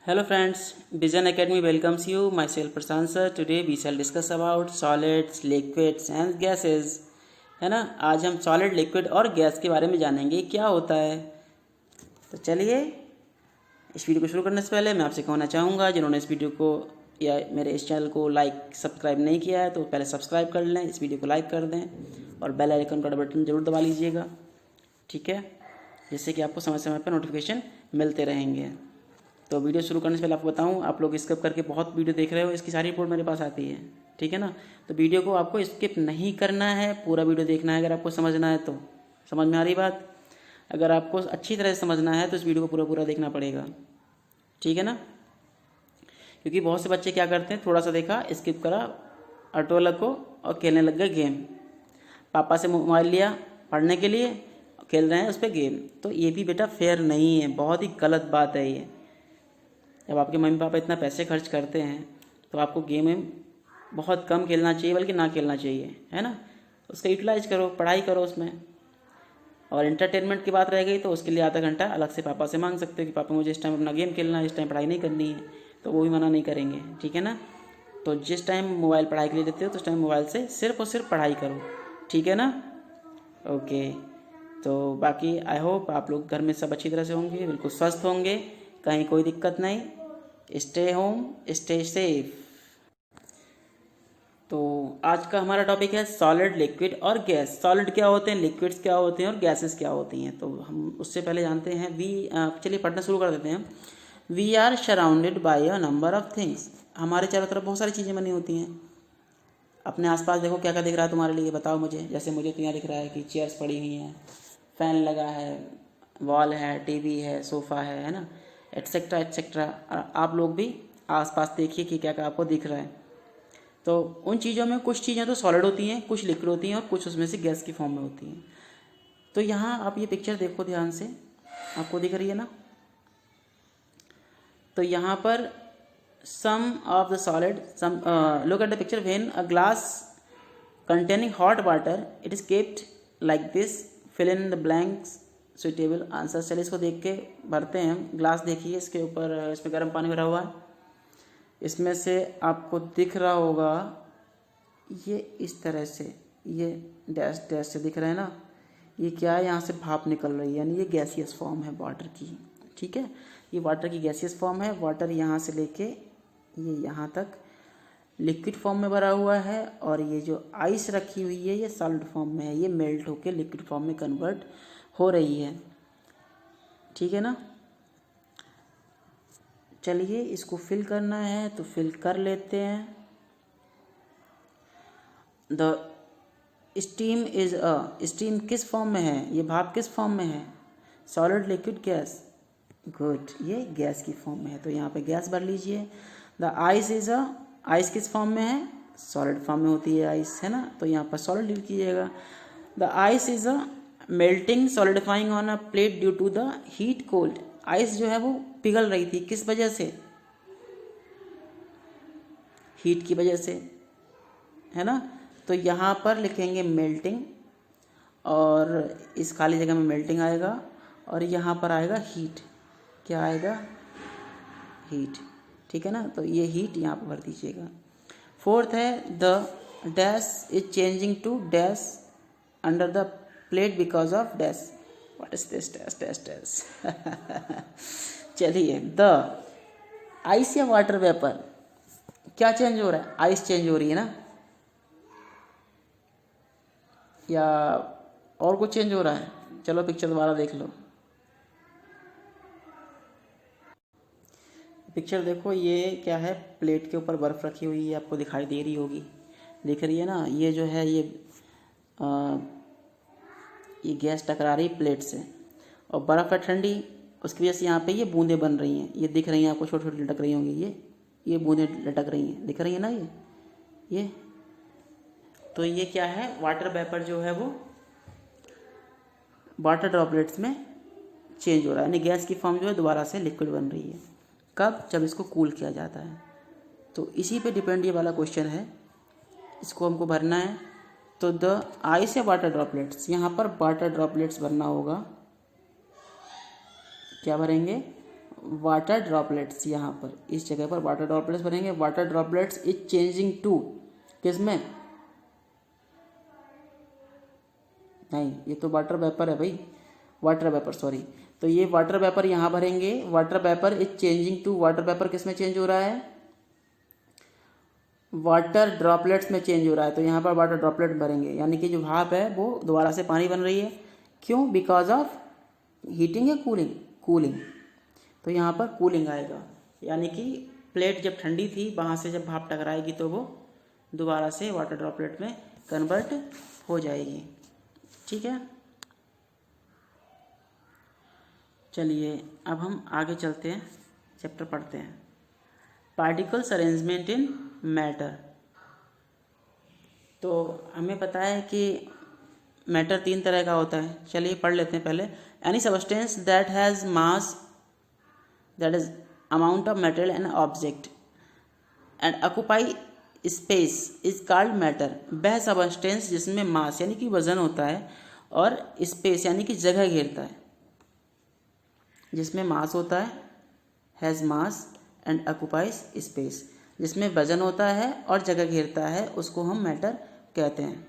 Hello friends, Vision Academy welcomes you. Myself Prashant sir. Today we shall discuss about solids, liquids and gases. है ना। आज हम solid, liquid और gas के बारे में जानेंगे क्या होता है। तो चलिए इस वीडियो को शुरू करने से पहले मैं आपसे कहना चाहूँगा, जिन्होंने इस वीडियो को या मेरे इस चैनल को लाइक सब्सक्राइब नहीं किया है तो पहले सब्सक्राइब कर लें, इस वीडियो को लाइक कर दें और बेल आइकन का बटन ज़रूर दबा लीजिएगा, ठीक है, जिससे कि आपको समय समय पर नोटिफिकेशन मिलते रहेंगे। तो वीडियो शुरू करने से पहले आपको बताऊं, आप लोग स्किप करके बहुत वीडियो देख रहे हो, इसकी सारी रिपोर्ट मेरे पास आती है, ठीक है ना। तो वीडियो को आपको स्किप नहीं करना है, पूरा वीडियो देखना है। अगर आपको समझना है तो समझ में आ रही बात, अगर आपको अच्छी तरह से समझना है तो इस वीडियो को पूरा देखना पड़ेगा, ठीक है ना। क्योंकि बहुत से बच्चे क्या करते हैं, थोड़ा सा देखा, स्किप करा, ऑटो लगो और खेलने लग गए गेम। पापा से मोबाइल लिया पढ़ने के लिए, खेल रहे हैं उस पर गेम। तो ये भी बेटा फेयर नहीं है, बहुत ही गलत बात है ये। जब आपके मम्मी पापा इतना पैसे खर्च करते हैं तो आपको गेम में बहुत कम खेलना चाहिए, बल्कि ना खेलना चाहिए, है ना। उसका यूटिलाइज करो, पढ़ाई करो उसमें। और एंटरटेनमेंट की बात रह गई तो उसके लिए आधा घंटा अलग से पापा से मांग सकते हो कि पापा मुझे इस टाइम अपना गेम खेलना है, इस टाइम पढ़ाई नहीं करनी है, तो वो भी मना नहीं करेंगे, ठीक है ना। तो जिस टाइम मोबाइल पढ़ाई के लिए देते हो तो उस टाइम मोबाइल से सिर्फ और सिर्फ पढ़ाई करो, ठीक है ना। ओके, तो बाकी आई होप आप लोग घर में सब अच्छी तरह से होंगे, बिल्कुल स्वस्थ होंगे, कहीं कोई दिक्कत नहीं। Stay home, stay safe. तो आज का हमारा टॉपिक है सॉलिड, लिक्विड और गैस। सॉलिड क्या होते हैं, लिक्विड्स क्या होते हैं और गैसेस क्या होती हैं। तो हम उससे पहले जानते हैं चलिए पढ़ना शुरू कर देते हैं। We are surrounded by a number of things. हमारे चारों तरफ बहुत सारी चीज़ें बनी होती हैं। अपने आसपास देखो क्या क्या दिख रहा है तुम्हारे लिए, बताओ मुझे। जैसे मुझे तो यहाँ दिख रहा है कि चेयर्स पड़ी हुई हैं, फ़ैन लगा है, वॉल है, टीवी है, सोफ़ा है ना, एट्सेट्रा एट्सेट्रा। आप लोग भी आसपास देखिए कि क्या क्या आपको दिख रहा है। तो उन चीज़ों में कुछ चीज़ें तो सॉलिड होती हैं, कुछ लिक्विड होती हैं और कुछ उसमें से गैस की फॉर्म में होती हैं। तो यहाँ आप ये पिक्चर देखो ध्यान से, आपको दिख रही है ना। तो यहाँ पर some of the solid look at the picture. When a glass containing hot water, it is kept like this. Fill in the blanks, suitable answers. चलिए इसको देख के भरते हैं। ग्लास देखिए, इसके ऊपर इसमें गर्म पानी भरा हुआ है। इसमें से आपको दिख रहा होगा ये इस तरह से, ये डैश डैश से दिख रहा है ना, ये क्या है, यहाँ से भाप निकल रही है, यानी ये गैसियस फॉर्म है वाटर की, ठीक है। ये वाटर की गैसियस फॉर्म है। वाटर यहाँ से लेके ये यहाँ तक लिक्विड फॉर्म में भरा हुआ है, और ये जो आइस रखी हुई है ये सॉलिड फॉर्म में है, ये मेल्ट होके लिक्विड फॉर्म में कन्वर्ट हो रही है, ठीक है ना। चलिए इसको फिल करना है तो फिल कर लेते हैं। द स्टीम इज स्टीम किस फॉर्म में है, ये भाप किस फॉर्म में है, सॉलिड, लिक्विड, गैस। गुड, ये गैस की फॉर्म में है, तो यहाँ पे गैस भर लीजिए। द आइस इज आइस किस फॉर्म में है, सॉलिड फॉर्म में होती है आइस, है ना, तो यहाँ पर सॉलिड लिख कीजिएगा। The ice is melting solidifying on a plate due to the heat cold. Ice जो है वो पिघल रही थी, किस वजह से, हीट की वजह से, है ना। तो यहाँ पर लिखेंगे मेल्टिंग, और इस खाली जगह में मेल्टिंग आएगा, और यहाँ पर आएगा हीट, क्या आएगा, हीट, ठीक है ना। तो ये हीट यहाँ पर भर दीजिएगा। फोर्थ है the dash is changing to dash under the plate because of dash. What is this dash dash dash. चलिए, द आइस या वाटर वेपर, क्या चेंज हो रहा है, आइस चेंज हो रही है ना, या और कुछ चेंज हो रहा है। चलो पिक्चर दोबारा देख लो। पिक्चर देखो, ये क्या है, प्लेट के ऊपर बर्फ़ रखी हुई है, आपको दिखाई दे रही होगी, दिख रही है ना। ये जो है ये गैस टकरा रही प्लेट से, और बर्फ़ है ठंडी, उसकी वजह से यहाँ पे ये बूंदें बन रही हैं, ये दिख रही हैं आपको, छोटी छोटी लटक रही होंगी, ये बूंदें लटक रही हैं, दिख रही है ना ये। तो ये क्या है, वाटर वेपर जो है वो वाटर ड्रॉपलेट्स में चेंज हो रहा है, यानी गैस की फॉर्म जो है दोबारा से लिक्विड बन रही है। कब, जब इसको कूल किया जाता है। तो इसी पे डिपेंड ये वाला क्वेश्चन है, इसको हमको भरना है। तो द आइस या वाटर ड्रॉपलेट्स, यहाँ पर वाटर ड्रॉपलेट्स भरना होगा। क्या भरेंगे, वाटर ड्रॉपलेट्स, यहाँ पर इस जगह पर वाटर ड्रॉपलेट्स बनेंगे। Water droplets is changing to, किसमें, नहीं ये तो वाटर वेपर है भाई, वाटर वेपर सॉरी। तो ये वाटर वेपर यहाँ भरेंगे। Water vapour is changing to, water vapour किस में चेंज हो रहा है, वाटर ड्रॉपलेट्स में चेंज हो रहा है। तो यहाँ पर वाटर ड्रॉपलेट भरेंगे, यानी कि जो भाप है वो दोबारा से पानी बन रही है। क्यों, बिकॉज ऑफ हीटिंग या कूलिंग, कूलिंग। तो यहाँ पर कूलिंग आएगा, यानी कि प्लेट जब ठंडी थी वहाँ से जब भाप टकराएगी तो वो दोबारा से वाटर ड्रॉपलेट में कन्वर्ट हो जाएगी। ठीक है, चलिए अब हम आगे चलते हैं, चैप्टर पढ़ते हैं। पार्टिकल्स अरेंजमेंट इन मैटर। तो हमें पता है कि मैटर 3 तरह का होता है। चलिए पढ़ लेते हैं पहले। Any substance that has mass, that is amount of material and object and occupy space is called matter. वह सबस्टेंस जिसमें मास यानी कि वजन होता है और स्पेस यानी कि जगह घेरता है, जिसमें मास होता है, has mass and occupies space, जिसमें वजन होता है और जगह घेरता है, उसको हम मैटर कहते हैं।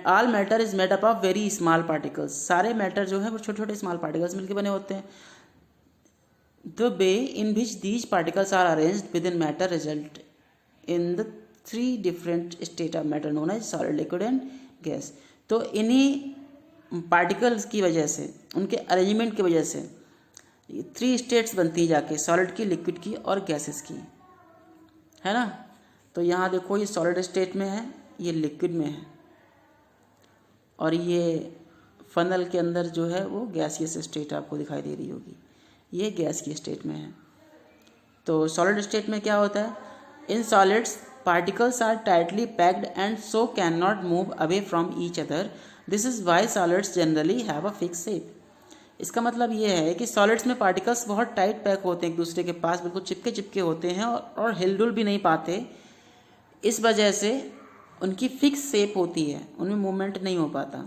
All matter is made up of very small particles. सारे मैटर जो है वो छोटे छोटे स्मॉल पार्टिकल्स मिलकर बने होते हैं। The way in which these particles are arranged with in matter result in the 3 different state of matter known as solid, liquid and gas. तो इन्हीं पार्टिकल्स की वजह से, उनके अरेंजमेंट की वजह से 3 स्टेट्स बनती है जाके, सॉलिड की, लिक्विड की और गैसेस की, है ना। तो यहाँ देखो ये सॉलिड स्टेट में है, ये लिक्विड में है, और ये फनल के अंदर जो है वो गैसियस स्टेट आपको दिखाई दे रही होगी, ये गैस की स्टेट में है। तो सॉलिड स्टेट में क्या होता है, in solids particles are tightly packed and so can not move away from each other. This is why solids generally have a fix shape. इसका मतलब ये है कि सॉलिड्स में पार्टिकल्स बहुत टाइट पैक होते हैं, एक दूसरे के पास बिल्कुल चिपके चिपके होते हैं और हिलडुल भी नहीं पाते। इस वजह से उनकी फिक्स शेप होती है, उनमें मूवमेंट नहीं हो पाता।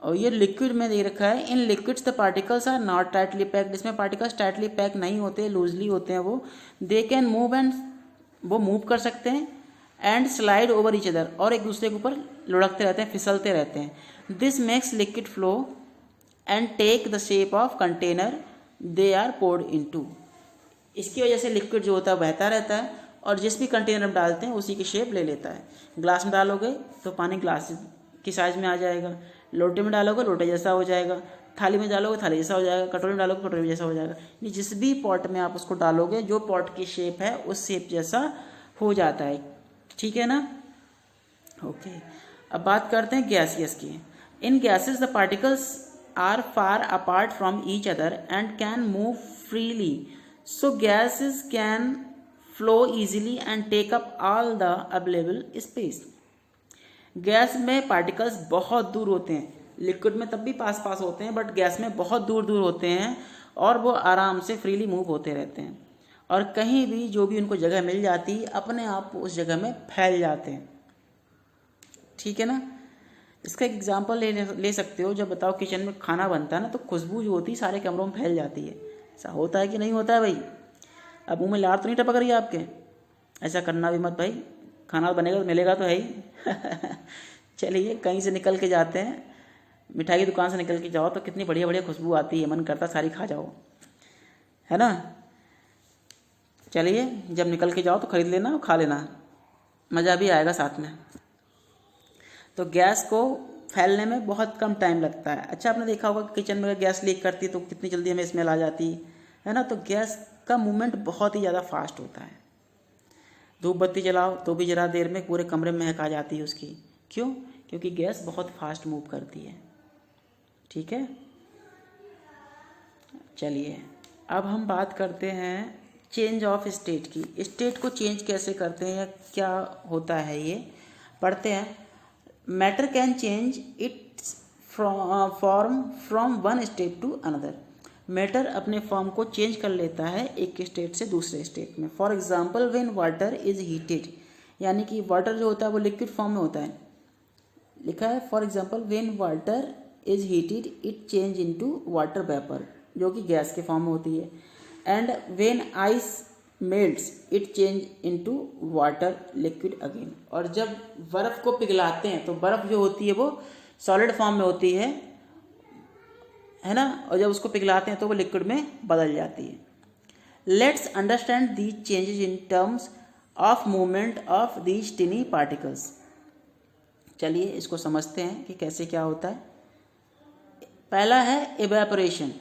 और ये लिक्विड में दे रखा है, in liquids the particles are not tightly packed. इसमें पार्टिकल्स टाइटली पैक नहीं होते, लूजली होते हैं वो। दे कैन मूव एंड, वो मूव कर सकते हैं, and slide over each other, और एक दूसरे के ऊपर लुढ़कते रहते हैं, फिसलते रहते हैं। This makes liquid flow and take the shape of container they are poured into. इसकी वजह से लिक्विड जो होता है बहता रहता है और जिस भी कंटेनर में डालते हैं उसी की शेप ले लेता है। ग्लास में डालोगे तो पानी ग्लास की साइज में आ जाएगा, लोटे में डालोगे लोटे जैसा हो जाएगा, थाली में डालोगे थाली जैसा हो जाएगा, कटोरी में डालोगे कटोरी जैसा हो जाएगा। ये जिस भी पॉट में आप उसको डालोगे, जो पॉट की शेप है उस शेप जैसा हो जाता है। ठीक है ना, ओके। अब बात करते हैं गैसियस की। In gases the particles are far apart from each other and can move freely, so gases can flow easily and take up all the available space. Gas में पार्टिकल्स बहुत दूर होते हैं, लिक्विड में तब भी पास पास होते हैं, बट गैस में बहुत दूर दूर होते हैं और वो आराम से फ्रीली मूव होते रहते हैं, और कहीं भी जो भी उनको जगह मिल जाती है अपने आप उस जगह में फैल जाते हैं। ठीक है ना। इसका एक एग्जाम्पल ले सकते हो, जब बताओ किचन में खाना बनता है ना तो खुशबू जो होती है सारे कमरों में फैल जाती है। ऐसा होता है कि नहीं होता है भाई? अब मुंह में लार तो नहीं टपक रही है आपके? ऐसा करना भी मत भाई, खाना बनेगा तो मिलेगा तो है ही। चलिए कहीं से निकल के जाते हैं, मिठाई की दुकान से निकल के जाओ तो कितनी बढ़िया बढ़िया खुशबू आती है, मन करता सारी खा जाओ, है ना। चलिए जब निकल के जाओ तो खरीद लेना और खा लेना, मज़ा भी आएगा साथ में। तो गैस को फैलने में बहुत कम टाइम लगता है। अच्छा आपने देखा होगा कि किचन में अगर गैस लीक करती है तो कितनी जल्दी हमें स्मेल आ जाती है ना। तो गैस का मूवमेंट बहुत ही ज़्यादा फास्ट होता है। धूप बत्ती जलाओ तो भी ज़रा देर में पूरे कमरे में महक आ जाती है उसकी। क्यों? क्योंकि गैस बहुत फास्ट मूव करती है। ठीक है, चलिए अब हम बात करते हैं चेंज ऑफ स्टेट की। स्टेट को चेंज कैसे करते हैं या क्या होता है ये पढ़ते हैं। Matter can change its form from one state to another. Matter अपने फॉर्म को चेंज कर लेता है एक स्टेट से दूसरे स्टेट में। For example when water is heated, यानी कि वाटर जो होता है वो लिक्विड फॉर्म में होता है, लिखा है for example when water is heated it change into water vapour. जो कि गैस के फॉर्म में होती है। And when ice melts it change into water liquid again, और जब बर्फ़ को पिघलाते हैं तो बर्फ़ जो होती है वो सॉलिड फॉर्म में होती है ना, और जब उसको पिघलाते हैं तो वो लिक्विड में बदल जाती है। Let's understand these changes in terms of movement of these टिनी particles. चलिए इसको समझते हैं कि कैसे क्या होता है। पहला है इवेपोरेशन।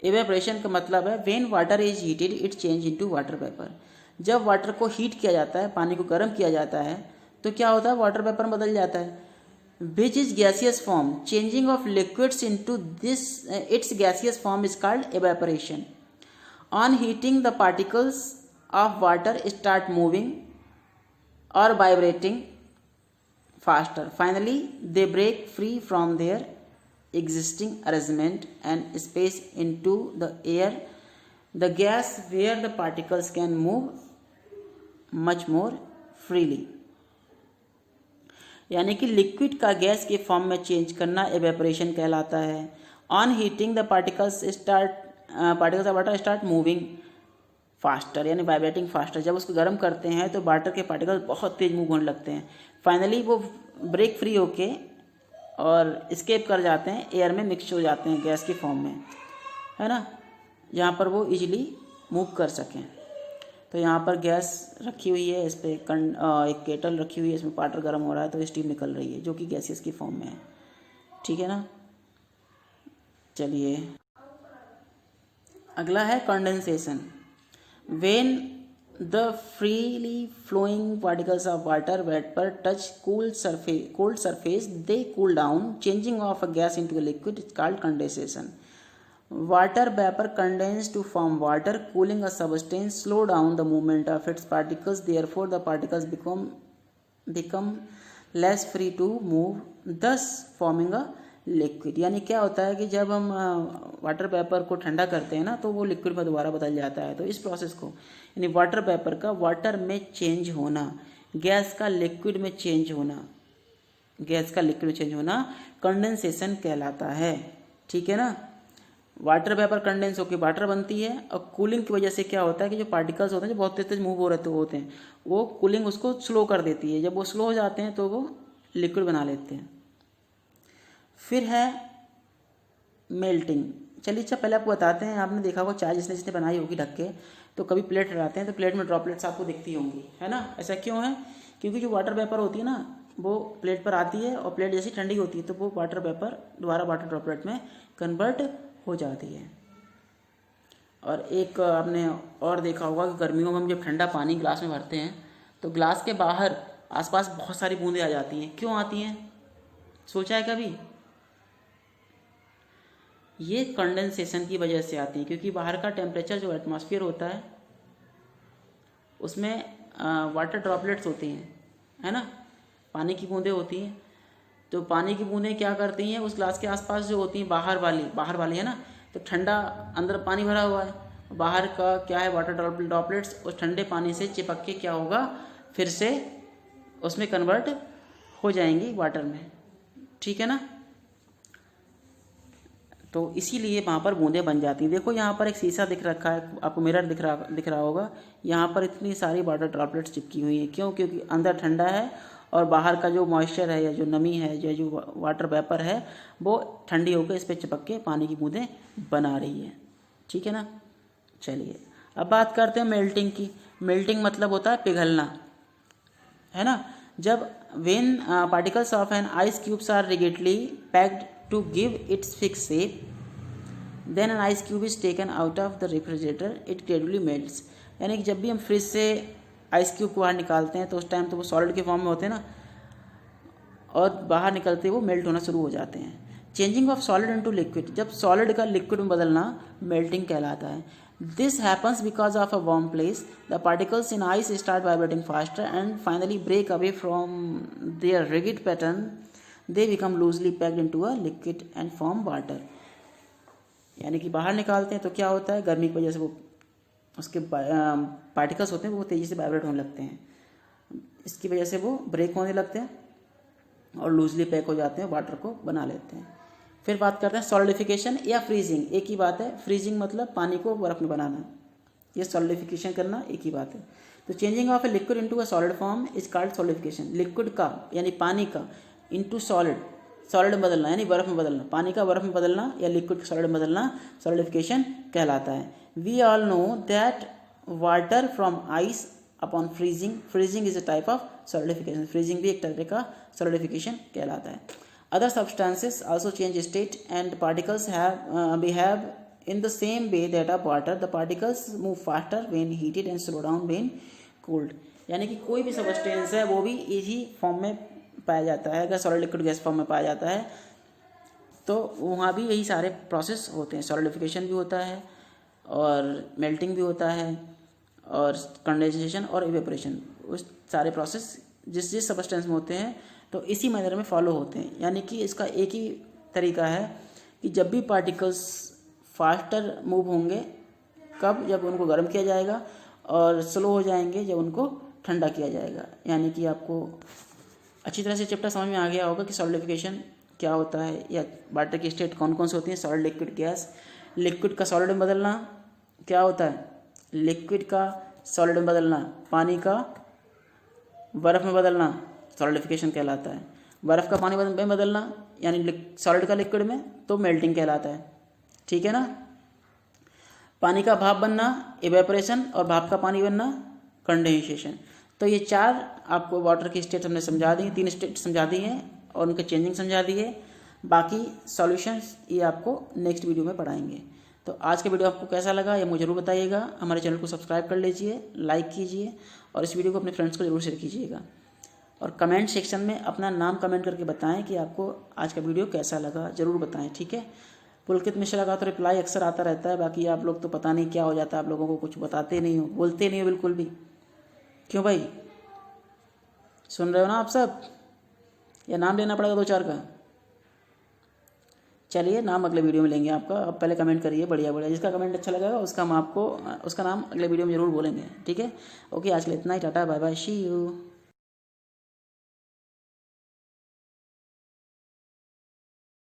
इवेपोरेशन का मतलब है when water is heated it change into water vapour. जब वाटर को हीट किया जाता है, पानी को गर्म किया जाता है, तो क्या होता है, वाटर वेपर में बदल जाता है। Which is gaseous form, changing of liquids into this it's gaseous form is called evaporation. On heating the particles of water start moving और vibrating faster. Finally, they break free from their existing arrangement and space into the air, the gas where the particles can move much more freely. यानी कि liquid का gas के form में change करना evaporation कहलाता है। On heating the particles of water start moving faster, यानी vibrating faster. जब उसको गर्म करते हैं तो वाटर के पार्टिकल्स बहुत तेज मूव होने लगते हैं। फाइनली वो ब्रेक फ्री होके और स्केप कर जाते हैं, एयर में मिक्स हो जाते हैं गैस के फॉर्म में, है ना, जहाँ पर वो इजीली मूव कर सकें। तो यहाँ पर गैस रखी हुई है, इस पर एक केटल रखी हुई है, इसमें वाटर गर्म हो रहा है तो स्टीम निकल रही है जो कि गैसेस की फॉर्म में है। ठीक है ना। चलिए अगला है condensation. When the freely flowing particles of water vapor touch cold surface, they cool down, changing of a gas into a liquid is called condensation. Water vapor condense to form water. Cooling a substance slow down the movement of its particles. Therefore, the particles become less free to move, thus forming a liquid. यानी क्या होता है कि जब हम water vapour को ठंडा करते हैं ना तो वो लिक्विड में दोबारा बदल जाता है। तो इस प्रोसेस को, यानी वाटर वेपर का वाटर में चेंज होना, गैस का लिक्विड में चेंज होना कंडेंसेशन कहलाता है। ठीक है ना। वाटर वेपर कंडेंस होकर वाटर बनती है, और कूलिंग की वजह से क्या होता है कि जो पार्टिकल्स होते हैं जो बहुत तेज मूव हो रहे होते हैं, वो कूलिंग उसको स्लो कर देती है। जब वो स्लो हो जाते हैं तो वो लिक्विड बना लेते हैं। फिर है मेल्टिंग। चलिए अच्छा पहले आपको बताते हैं, आपने देखा होगा चाय जिसने बनाई होगी ढक के, तो कभी प्लेट हटाते हैं तो प्लेट में ड्रॉपलेट्स आपको दिखती होंगी, है ना। ऐसा क्यों है, क्योंकि जो वाटर वेपर होती है ना वो प्लेट पर आती है, और प्लेट जैसी ठंडी होती है तो वो वाटर वेपर दोबारा वाटर ड्रॉपलेट में कन्वर्ट हो जाती है। और एक आपने और देखा होगा कि गर्मियों में हम जब ठंडा पानी ग्लास में भरते हैं तो ग्लास के बाहर आसपास बहुत सारी बूंदें आ जाती हैं। क्यों आती हैं, सोचा है कभी? ये कंडेंसेशन की वजह से आती है, क्योंकि बाहर का टेम्परेचर जो एटमॉस्फेयर होता है उसमें वाटर ड्रॉपलेट्स होती हैं, है ना, पानी की बूंदें होती हैं। तो पानी की बूंदें क्या करती हैं, उस ग्लास के आसपास जो होती हैं बाहर वाली, है ना, तो ठंडा अंदर पानी भरा हुआ है, बाहर का क्या है वाटर ड्रॉपलेट्स उस ठंडे पानी से चिपक के क्या होगा, फिर से उसमें कन्वर्ट हो जाएंगी वाटर में। ठीक है ना। तो इसीलिए वहाँ पर बूंदें बन जाती हैं। देखो यहाँ पर एक शीशा दिख रखा है, आपको मिरर दिख रहा होगा, यहाँ पर इतनी सारी वाटर ड्रॉपलेट्स चिपकी हुई हैं। क्यों? क्योंकि अंदर ठंडा है और बाहर का जो मॉइस्चर है या जो नमी है या जो वाटर वेपर है वो ठंडी होकर इस पर चिपक के पानी की बूंदें बना रही है। ठीक है ना। चलिए अब बात करते हैं मेल्टिंग की। मेल्टिंग मतलब होता है पिघलना, है ना। जब when particles of an ice cubes are rigidly packed to give its fixed shape, then an ice cube is taken out of the refrigerator, it gradually melts। यानी कि जब भी हम फ्रिज से आइस क्यूब को बाहर निकालते हैं तो उस टाइम तो वो सॉलिड के फॉर्म में होते हैं ना, और बाहर निकलते वो मेल्ट होना शुरू हो जाते हैं। Changing of solid into liquid, जब सॉलिड का लिक्विड में बदलना मेल्टिंग कहलाता है। This happens because of a warm place. The particles in ice start vibrating faster and finally break away from their rigid pattern. They become loosely packed into a liquid and form water. यानी कि बाहर निकालते हैं तो क्या होता है, गर्मी की वजह से वो उसके पार्टिकल्स होते हैं वो तेज़ी से वाइब्रेट होने लगते हैं, इसकी वजह से वो ब्रेक होने लगते हैं और लूजली पैक हो जाते हैं, वाटर को बना लेते हैं। फिर बात करते हैं सॉलिडिफिकेशन या फ्रीजिंग, एक ही बात है। फ्रीजिंग मतलब पानी को बर्फ़ में बनाना, ये सॉलिडिफिकेशन करना एक ही बात है। तो changing of a liquid into a solid form is called solidification. Liquid का यानी पानी का इनटू सॉलिड, सॉलिड में बदलना यानी बर्फ़ में बदलना, पानी का बर्फ़ में बदलना या लिक्विड का सॉलिड में बदलना सॉलिडिफिकेशन कहलाता है। We all know that water from ice upon freezing, freezing is a type of solidification, freezing भी एक तरह का सॉलिडिफिकेशन कहलाता है। Other substances also change state and particles behave in the same way that of water, the particles move faster when heated and slow down when cooled। यानी कि कोई भी सब्सटेंस है वो भी इसी फॉर्म में पाया जाता है, अगर सॉलिड लिक्विड गैस फॉर्म में पाया जाता है तो वहाँ भी यही सारे प्रोसेस होते हैं। सॉलिडिफिकेशन भी होता है और मेल्टिंग भी होता है और कंडेंसेशन और इवेपोरेशन, उस सारे प्रोसेस जिस जिस सब्सटेंस में होते हैं तो इसी मैनर में फॉलो होते हैं। यानी कि इसका एक ही तरीका है कि जब भी पार्टिकल्स फास्टर मूव होंगे, कब, जब उनको गर्म किया जाएगा, और स्लो हो जाएंगे जब उनको ठंडा किया जाएगा। यानी कि आपको अच्छी तरह से चैप्टर समझ में आ गया होगा कि सॉलिडिफिकेशन क्या होता है या वाटर की स्टेट कौन कौन सी होती हैं। Solid, liquid, gas. लिक्विड का सॉलिड में बदलना क्या होता है, लिक्विड का सॉलिड में बदलना, पानी का बर्फ़ में बदलना सॉलिडिफिकेशन कहलाता है। बर्फ़ का पानी में बदलना यानी सॉलिड का लिक्विड में तो मेल्टिंग कहलाता है, ठीक है ना। पानी का भाप बनना इवेपोरेशन और भाप का पानी बनना कंडेंसेशन। तो ये चार आपको वाटर की स्टेट हमने समझा दी, 3 स्टेट समझा दी हैं और उनके चेंजिंग समझा दी है। बाकी सॉल्यूशंस ये आपको नेक्स्ट वीडियो में पढ़ाएंगे। तो आज का वीडियो आपको कैसा लगा ये मुझे ज़रूर बताइएगा। हमारे चैनल को सब्सक्राइब कर लीजिए, लाइक कीजिए और इस वीडियो को अपने फ्रेंड्स को जरूर शेयर कीजिएगा। और कमेंट सेक्शन में अपना नाम कमेंट करके बताएं कि आपको आज का वीडियो कैसा लगा, ज़रूर बताएं, ठीक है। पुलकित मिश्रा का तो रिप्लाई अक्सर आता रहता है, बाकी आप लोग तो पता नहीं क्या हो जाता है, आप लोगों को कुछ बताते नहीं हो, बोलते नहीं हो बिल्कुल भी। क्यों भाई, सुन रहे हो ना आप सब, या नाम लेना पड़ेगा 2-4 का? चलिए, नाम अगले वीडियो में लेंगे आपका। अब पहले कमेंट करिए बढ़िया बढ़िया, जिसका कमेंट अच्छा लगेगा उसका हम आपको उसका नाम अगले वीडियो में ज़रूर बोलेंगे, ठीक है। ओके, आज के लिए इतना ही, tata bye bye, see you.